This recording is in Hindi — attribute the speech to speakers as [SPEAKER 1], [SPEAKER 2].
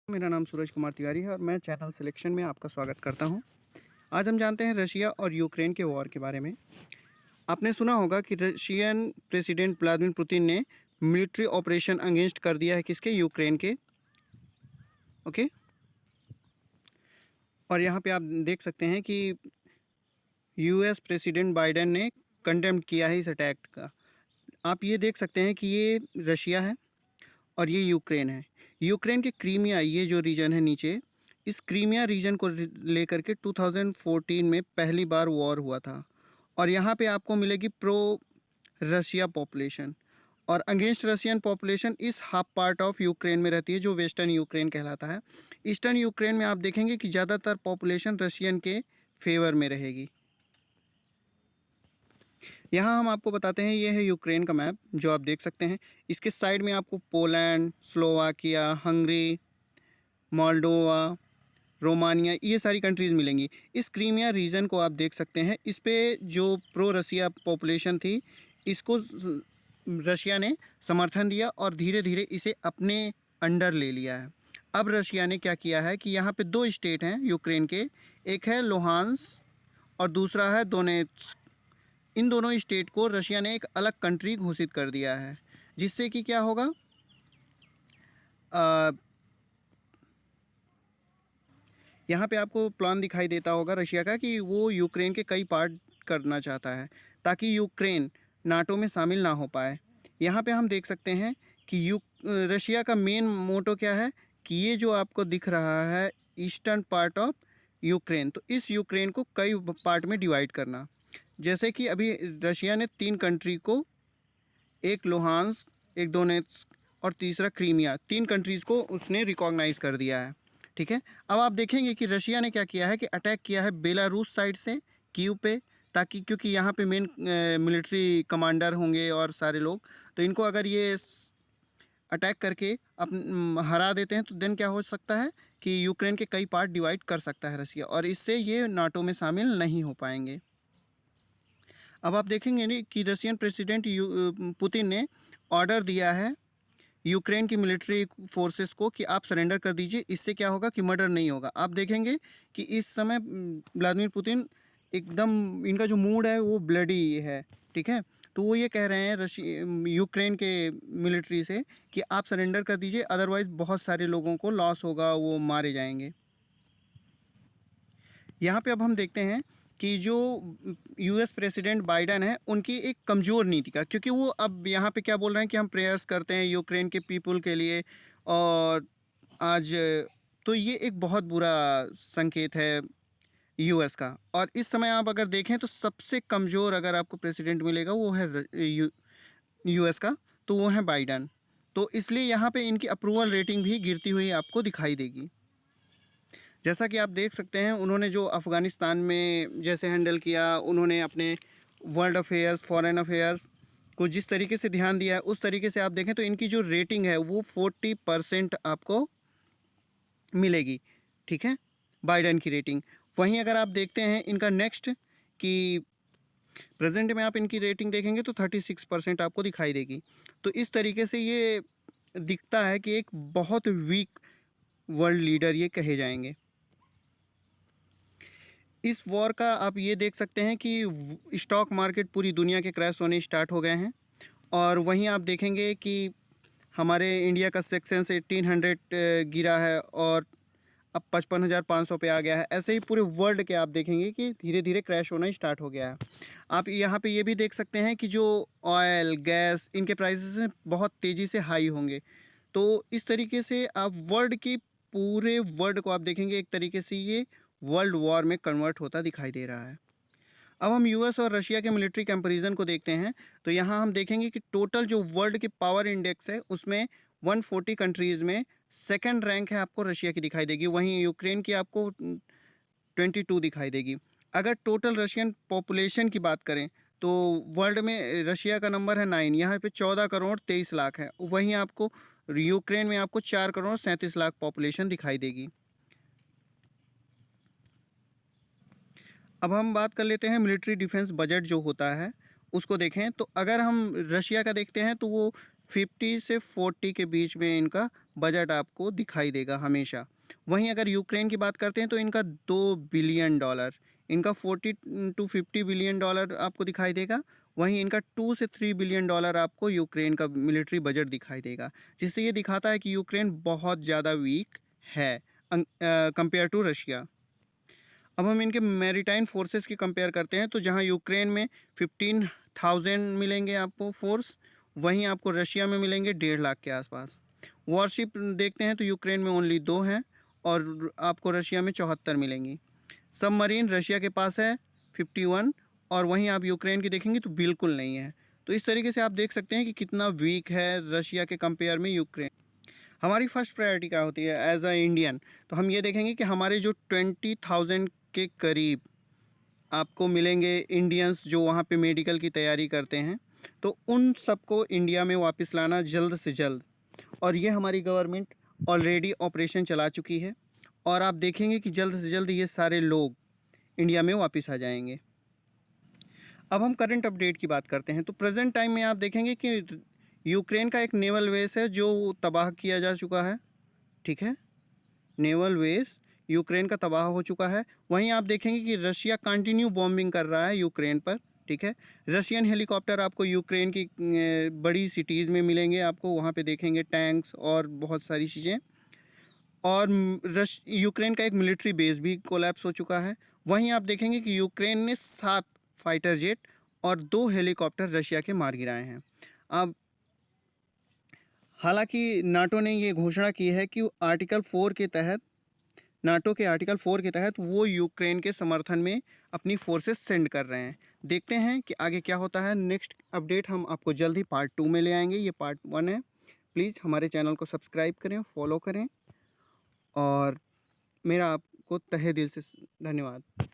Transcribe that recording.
[SPEAKER 1] मेरा नाम सूरज कुमार तिवारी है और मैं चैनल सिलेक्शन में आपका स्वागत करता हूं। आज हम जानते हैं रशिया और यूक्रेन के वॉर के बारे में। आपने सुना होगा कि रशियन प्रेसिडेंट व्लादिमीर पुतिन ने मिलिट्री ऑपरेशन अगेंस्ट कर दिया है किसके, यूक्रेन के। ओके। और यहाँ पे आप देख सकते हैं कि यूएस प्रेसिडेंट बाइडेन ने कंडेम किया है इस अटैक का। आप ये देख सकते हैं कि ये रशिया है और ये यूक्रेन है। यूक्रेन के क्रीमिया, ये जो रीजन है नीचे, इस क्रीमिया रीजन को लेकर के 2014 में पहली बार वॉर हुआ था। और यहाँ पे आपको मिलेगी प्रो रशिया पॉपुलेशन और अगेंस्ट रशियन पॉपुलेशन इस हाफ पार्ट ऑफ यूक्रेन में रहती है जो वेस्टर्न यूक्रेन कहलाता है। ईस्टर्न यूक्रेन में आप देखेंगे कि ज़्यादातर पॉपुलेशन रशियन के फेवर में रहेगी। यहाँ हम आपको बताते हैं, ये है यूक्रेन का मैप जो आप देख सकते हैं। इसके साइड में आपको Poland, Slovakia, Hungary, Moldova, Romania, ये सारी कंट्रीज़ मिलेंगी। इस क्रीमिया रीजन को आप देख सकते हैं। इस पे जो प्रो रशिया पॉपुलेशन थी, इसको रशिया ने समर्थन दिया और धीरे धीरे इसे अपने अंडर ले लिया है। अब रशिया ने क्या किया है कि यहाँ पे दो स्टेट हैं यूक्रेन के, एक है लुहांस्क और दूसरा है दोनेत्स्क। इन दोनों स्टेट को रशिया ने एक अलग कंट्री घोषित कर दिया है, जिससे कि क्या होगा, यहाँ पे आपको प्लान दिखाई देता होगा रशिया का कि वो यूक्रेन के कई पार्ट करना चाहता है ताकि यूक्रेन नाटो में शामिल ना हो पाए। यहाँ पे हम देख सकते हैं कि रशिया का मेन मोटो क्या है कि ये जो आपको दिख रहा है ईस्टर्न पार्ट ऑफ यूक्रेन, तो इस यूक्रेन को कई पार्ट में डिवाइड करना। जैसे कि अभी रशिया ने 3 कंट्री को, एक लुहांस्क, एक दोनेत्स्क और तीसरा क्रीमिया, 3 कंट्रीज़ को उसने रिकॉग्नाइज़ कर दिया है। ठीक है। अब आप देखेंगे कि रशिया ने क्या किया है कि अटैक किया है बेलारूस साइड से कीव पे, ताकि क्योंकि यहाँ पे मेन मिलिट्री कमांडर होंगे और सारे लोग, तो इनको अगर ये अटैक करके हरा देते हैं तो देन क्या हो सकता है कि यूक्रेन के कई पार्ट डिवाइड कर सकता है रशिया और इससे ये नाटो में शामिल नहीं हो पाएंगे। अब आप देखेंगे नहीं कि रशियन प्रेसिडेंट पुतिन ने ऑर्डर दिया है यूक्रेन की मिलिट्री फोर्सेस को कि आप सरेंडर कर दीजिए, इससे क्या होगा कि मर्डर नहीं होगा। आप देखेंगे कि इस समय व्लादिमीर पुतिन एकदम, इनका जो मूड है वो ब्लडी है। ठीक है। तो वो ये कह रहे हैं यूक्रेन के मिलिट्री से कि आप सरेंडर कर दीजिए, अदरवाइज़ बहुत सारे लोगों को लॉस होगा, वो मारे जाएंगे। यहाँ पे अब हम देखते हैं कि जो यूएस प्रेसिडेंट बाइडेन है उनकी एक कमज़ोर नीति का, क्योंकि वो अब यहाँ पे क्या बोल रहे हैं कि हम प्रेयर्स करते हैं यूक्रेन के पीपल के लिए, और आज तो ये एक बहुत बुरा संकेत है यूएस का। और इस समय आप अगर देखें तो सबसे कमज़ोर अगर आपको प्रेसिडेंट मिलेगा वो है यूएस का, तो वो है बाइडेन। तो इसलिए यहाँ पे इनकी अप्रूवल रेटिंग भी गिरती हुई आपको दिखाई देगी। जैसा कि आप देख सकते हैं उन्होंने जो अफ़गानिस्तान में जैसे हैंडल किया, उन्होंने अपने वर्ल्ड अफेयर्स, फॉरेन अफेयर्स को जिस तरीके से ध्यान दिया है, उस तरीके से आप देखें तो इनकी जो रेटिंग है वो 40% आपको मिलेगी। ठीक है, बाइडेन की रेटिंग। वहीं अगर आप देखते हैं इनका नेक्स्ट कि प्रेजेंट में आप इनकी रेटिंग देखेंगे तो 36% आपको दिखाई देगी। तो इस तरीके से ये दिखता है कि एक बहुत वीक वर्ल्ड लीडर ये कहे जाएंगे। इस वॉर का आप ये देख सकते हैं कि स्टॉक मार्केट पूरी दुनिया के क्रैश होने स्टार्ट हो गए हैं, और वहीं आप देखेंगे कि हमारे इंडिया का सेक्सेंस 1800 गिरा है और अब 55,500 पे आ गया है। ऐसे ही पूरे वर्ल्ड के आप देखेंगे कि धीरे धीरे क्रैश होना स्टार्ट हो गया है। आप यहाँ पे ये भी देख सकते हैं कि जो ऑयल, गैस, इनके प्राइसेस बहुत तेज़ी से हाई होंगे। तो इस तरीके से आप वर्ल्ड की, पूरे वर्ल्ड को आप देखेंगे एक तरीके से ये वर्ल्ड वॉर में कन्वर्ट होता दिखाई दे रहा है। अब हम यूएस और रशिया के मिलिट्री कंपैरिजन को देखते हैं तो यहाँ हम देखेंगे कि टोटल जो वर्ल्ड की पावर इंडेक्स है उसमें 140 कंट्रीज़ में सेकंड रैंक है आपको रशिया की दिखाई देगी, वहीं यूक्रेन की आपको 22 दिखाई देगी। अगर टोटल रशियन पॉपुलेशन की बात करें तो वर्ल्ड में रशिया का नंबर है 9, यहाँ पे 14 करोड़ 23 लाख है, वहीं आपको यूक्रेन में आपको 4 करोड़ 37 लाख पॉपुलेशन दिखाई देगी। अब हम बात कर लेते हैं मिलिट्री डिफेंस बजट जो होता है उसको देखें तो अगर हम रशिया का देखते हैं तो वो 50 से 40 के बीच में इनका बजट आपको दिखाई देगा हमेशा। वहीं अगर यूक्रेन की बात करते हैं तो इनका $2 बिलियन, इनका 40 to 50 बिलियन डॉलर आपको दिखाई देगा। वहीं इनका 2 से 3 बिलियन डॉलर आपको यूक्रेन का मिलिट्री बजट दिखाई देगा, जिससे ये दिखाता है कि यूक्रेन बहुत ज़्यादा वीक है कंपेयर टू रशिया। अब हम इनके मैरीटाइम फोर्सेस की कंपेयर करते हैं, तो जहां यूक्रेन में 15,000 मिलेंगे आपको फोर्स, वहीं आपको रशिया में मिलेंगे 1.5 लाख के आसपास। वॉरशिप देखते हैं तो यूक्रेन में ओनली 2 हैं और आपको रशिया में 74 मिलेंगी। सबमरीन रशिया के पास है 51 और वहीं आप यूक्रेन की देखेंगे तो बिल्कुल नहीं है। तो इस तरीके से आप देख सकते हैं कि कितना वीक है रशिया के कंपेयर में यूक्रेन। हमारी फर्स्ट प्रायोरिटी क्या होती है एज अ इंडियन, तो हम ये देखेंगे कि हमारे जो 20,000 के करीब आपको मिलेंगे इंडियंस जो वहाँ पे मेडिकल की तैयारी करते हैं, तो उन सबको इंडिया में वापस लाना जल्द से जल्द। और ये हमारी गवर्नमेंट ऑलरेडी ऑपरेशन चला चुकी है और आप देखेंगे कि जल्द से जल्द ये सारे लोग इंडिया में वापस आ जाएंगे। अब हम करंट अपडेट की बात करते हैं, तो प्रेजेंट टाइम में आप देखेंगे कि यूक्रेन का एक नेवल बेस है जो तबाह किया जा चुका है। ठीक है, नेवल बेस यूक्रेन का तबाह हो चुका है। वहीं आप देखेंगे कि रशिया कंटिन्यू बॉम्बिंग कर रहा है यूक्रेन पर। ठीक है, रशियन हेलीकॉप्टर आपको यूक्रेन की बड़ी सिटीज़ में मिलेंगे, आपको वहाँ पे देखेंगे टैंक्स और बहुत सारी चीज़ें। और यूक्रेन का एक मिलिट्री बेस भी कोलैप्स हो चुका है। वहीं आप देखेंगे कि यूक्रेन ने 7 फाइटर जेट और 2 हेलीकॉप्टर रशिया के मार गिराए हैं। अब हालांकि नाटो ने ये घोषणा की है कि आर्टिकल 4 के तहत, नाटो के आर्टिकल 4 के तहत वो यूक्रेन के समर्थन में अपनी फोर्सेस सेंड कर रहे हैं। देखते हैं कि आगे क्या होता है। नेक्स्ट अपडेट हम आपको जल्द ही पार्ट 2 में ले आएंगे। ये पार्ट 1 है। प्लीज़ हमारे चैनल को सब्सक्राइब करें, फॉलो करें और मेरा आपको तहे दिल से धन्यवाद।